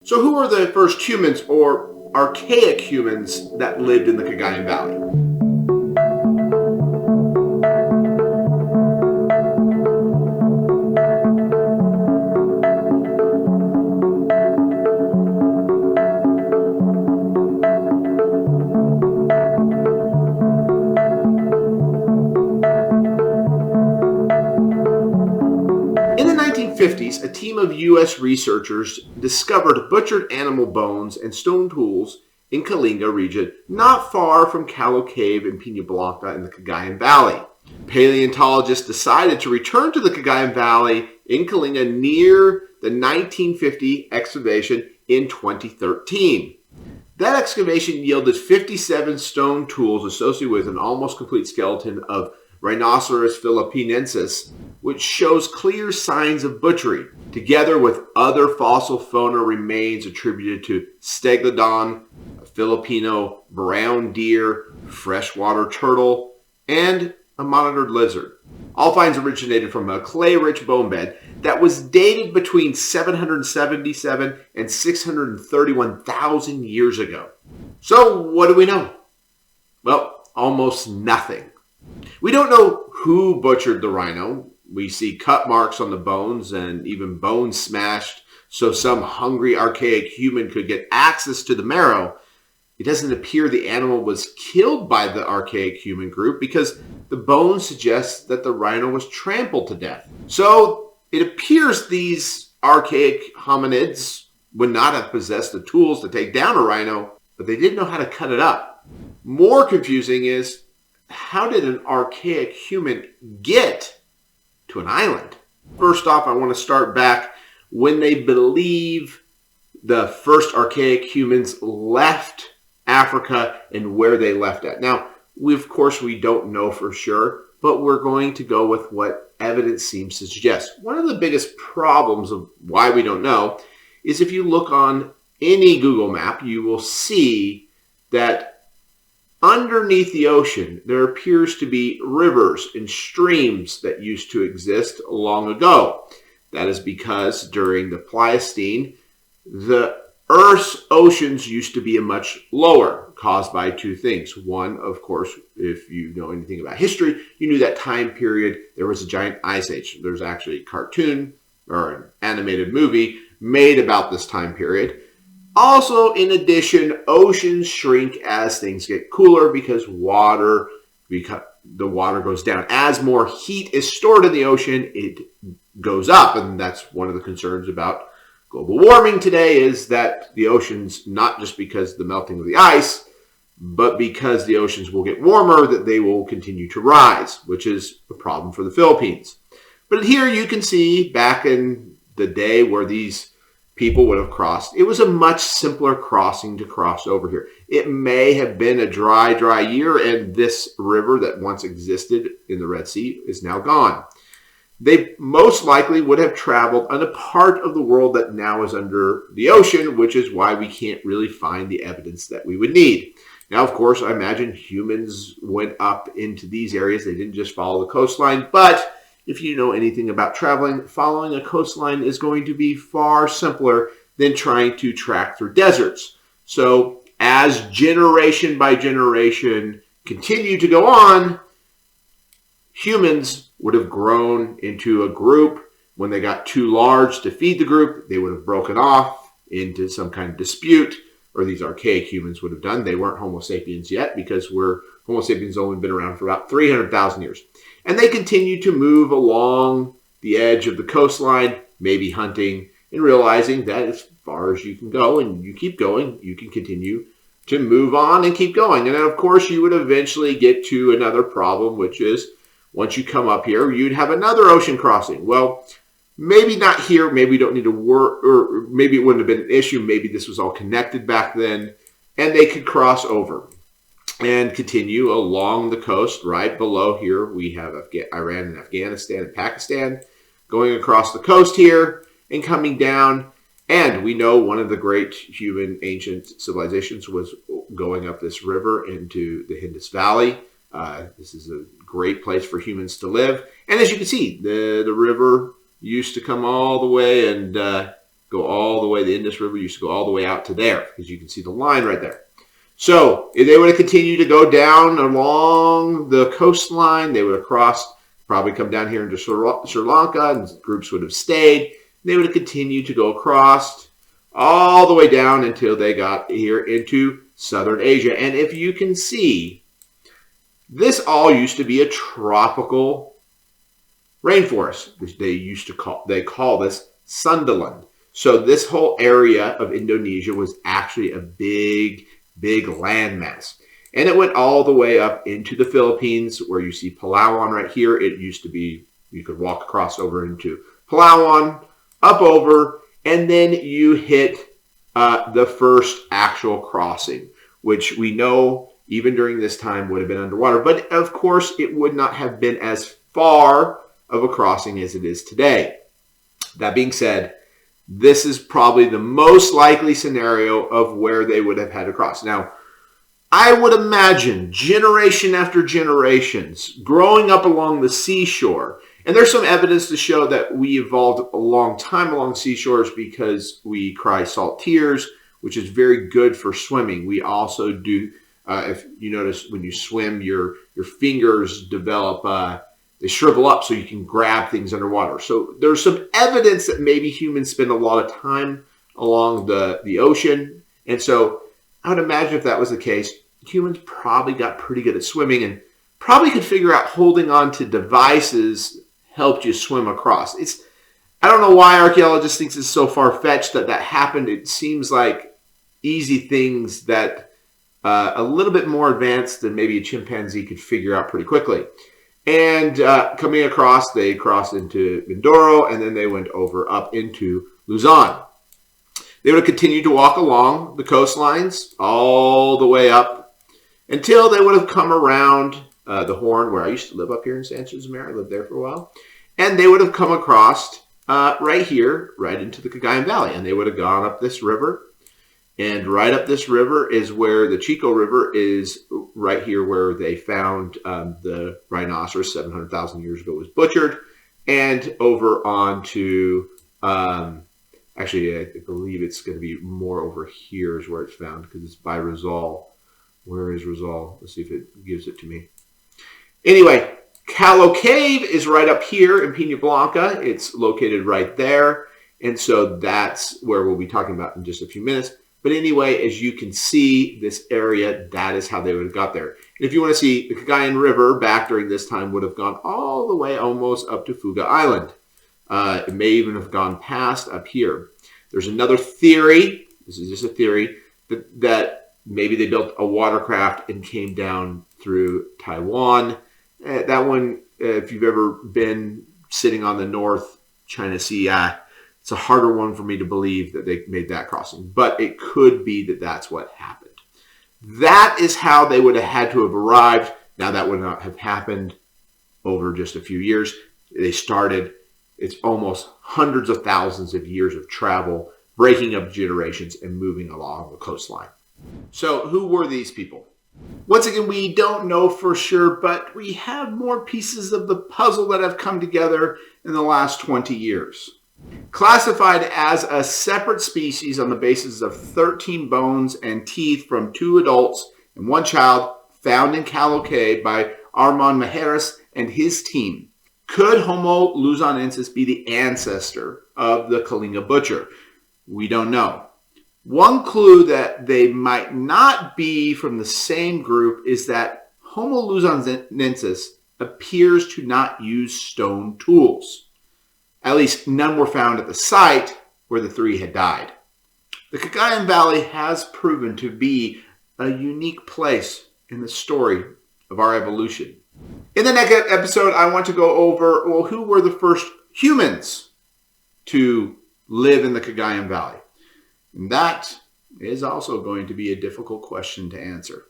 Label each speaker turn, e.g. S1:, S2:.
S1: So who are the first humans or archaic humans that lived in the Cagayan Valley? In the 1950s, a team of U.S. researchers discovered butchered animal bones and stone tools in Kalinga region, not far from Callao Cave in Peñablanca in the Cagayan Valley. Paleontologists decided to return to the Cagayan Valley in Kalinga near the 1950 excavation in 2013. That excavation yielded 57 stone tools associated with an almost complete skeleton of Rhinoceros philippinensis, which shows clear signs of butchery, together with other fossil fauna remains attributed to stegodon, a Filipino brown deer, freshwater turtle, and a monitored lizard. All finds originated from a clay-rich bone bed that was dated between 777 and 631,000 years ago. So what do we know? Well, almost nothing. We don't know who butchered the rhino. We see cut marks on the bones and even bones smashed so some hungry archaic human could get access to the marrow. It doesn't appear the animal was killed by the archaic human group because the bones suggest that the rhino was trampled to death. So it appears these archaic hominids would not have possessed the tools to take down a rhino, but they didn't know how to cut it up. More confusing is, how did an archaic human get to an island? First off, I want to start back when they believe the first archaic humans left Africa and where they left at. Now, of course, we don't know for sure, but we're going to go with what evidence seems to suggest. One of the biggest problems of why we don't know is if you look on any Google map, you will see that underneath the ocean, there appears to be rivers and streams that used to exist long ago. That is because during the Pleistocene, the Earth's oceans used to be much lower, caused by two things. One, of course, if you know anything about history, you knew that time period there was a giant ice age. There's actually a cartoon or an animated movie made about this time period. Also, in addition, oceans shrink as things get cooler because the water goes down. As more heat is stored in the ocean, it goes up. And that's one of the concerns about global warming today, is that the oceans, not just because of the melting of the ice, but because the oceans will get warmer, that they will continue to rise, which is a problem for the Philippines. But here you can see back in the day where these people would have crossed, it was a much simpler crossing to cross over here. It may have been a dry year, and this river that once existed in the Red Sea is now gone. They most likely would have traveled on a part of the world that now is under the ocean, which is why we can't really find the evidence that we would need. Now, of course, I imagine humans went up into these areas. They didn't just follow the coastline, but if you know anything about traveling, following a coastline is going to be far simpler than trying to track through deserts. So as generation by generation continue to go on, humans would have grown into a group. When they got too large to feed the group, they would have broken off into some kind of dispute, or these archaic humans would have done. They weren't Homo sapiens yet, because Homo sapiens only been around for about 300,000 years. And they continue to move along the edge of the coastline, maybe hunting, and realizing that as far as you can go and you keep going, you can continue to move on and keep going. And then, of course, you would eventually get to another problem, which is once you come up here, you'd have another ocean crossing. Well, maybe not here. Maybe we don't need to work, or maybe it wouldn't have been an issue. Maybe this was all connected back then, and they could cross over and continue along the coast. Right below here, we have Iran and Afghanistan and Pakistan going across the coast here and coming down. And we know one of the great human ancient civilizations was going up this river into the Indus Valley. This is a great place for humans to live. And as you can see, the river used to come all the way and go all the way, the Indus River used to go all the way out to there, because you can see the line right there. So if they would have continued to go down along the coastline, they would have crossed, probably come down here into Sri Lanka, and groups would have stayed. They would have continued to go across all the way down until they got here into southern Asia. And if you can see, this all used to be a tropical rainforest, which they call this Sundaland. So this whole area of Indonesia was actually a big landmass. And it went all the way up into the Philippines, where you see Palawan right here. It used to be, you could walk across over into Palawan, up over, and then you hit the first actual crossing, which we know even during this time would have been underwater. But of course, it would not have been as far of a crossing as it is today. That being said, this is probably the most likely scenario of where they would have had to cross. Now, I would imagine generation after generations growing up along the seashore, and there's some evidence to show that we evolved a long time along seashores because we cry salt tears, which is very good for swimming. We also do, if you notice when you swim, your fingers develop, they shrivel up so you can grab things underwater. So there's some evidence that maybe humans spend a lot of time along the ocean. And so I would imagine if that was the case, humans probably got pretty good at swimming and probably could figure out holding on to devices helped you swim across. I don't know why archaeologists think it's so far-fetched that happened. It seems like easy things that a little bit more advanced than maybe a chimpanzee could figure out pretty quickly. And coming across, they crossed into Mindoro, and then they went over up into Luzon. They would have continued to walk along the coastlines all the way up until they would have come around the Horn, where I used to live up here in San Jose. I lived there for a while. And they would have come across right here, right into the Cagayan Valley. And they would have gone up this river. And right up this river is where the Chico River is, right here where they found the rhinoceros 700,000 years ago was butchered. And over onto, actually, I believe it's going to be more over here is where it's found, because it's by Rizal. Where is Rizal? Let's see if it gives it to me. Anyway, Callao Cave is right up here in Peñablanca. It's located right there. And so that's where we'll be talking about in just a few minutes. But anyway, as you can see, this area, that is how they would have got there. And if you want to see, the Cagayan River back during this time would have gone all the way almost up to Fuga Island. It may even have gone past up here. There's another theory, this is just a theory, that maybe they built a watercraft and came down through Taiwan. That one, if you've ever been sitting on the North China Sea, it's a harder one for me to believe that they made that crossing. But it could be that that's what happened. That is how they would have had to have arrived. Now, that would not have happened over just a few years. They started, it's almost hundreds of thousands of years of travel, breaking up generations and moving along the coastline. So who were these people? Once again, we don't know for sure, but we have more pieces of the puzzle that have come together in the last 20 years. Classified as a separate species on the basis of 13 bones and teeth from 2 adults and 1 child found in Callao Cave by Armand Mejeras and his team. Could Homo Luzonensis be the ancestor of the Kalinga butcher? We don't know. One clue that they might not be from the same group is that Homo Luzonensis appears to not use stone tools. At least none were found at the site where the 3 had died. The Cagayan Valley has proven to be a unique place in the story of our evolution. In the next episode, I want to go over, well, who were the first humans to live in the Cagayan Valley? And that is also going to be a difficult question to answer.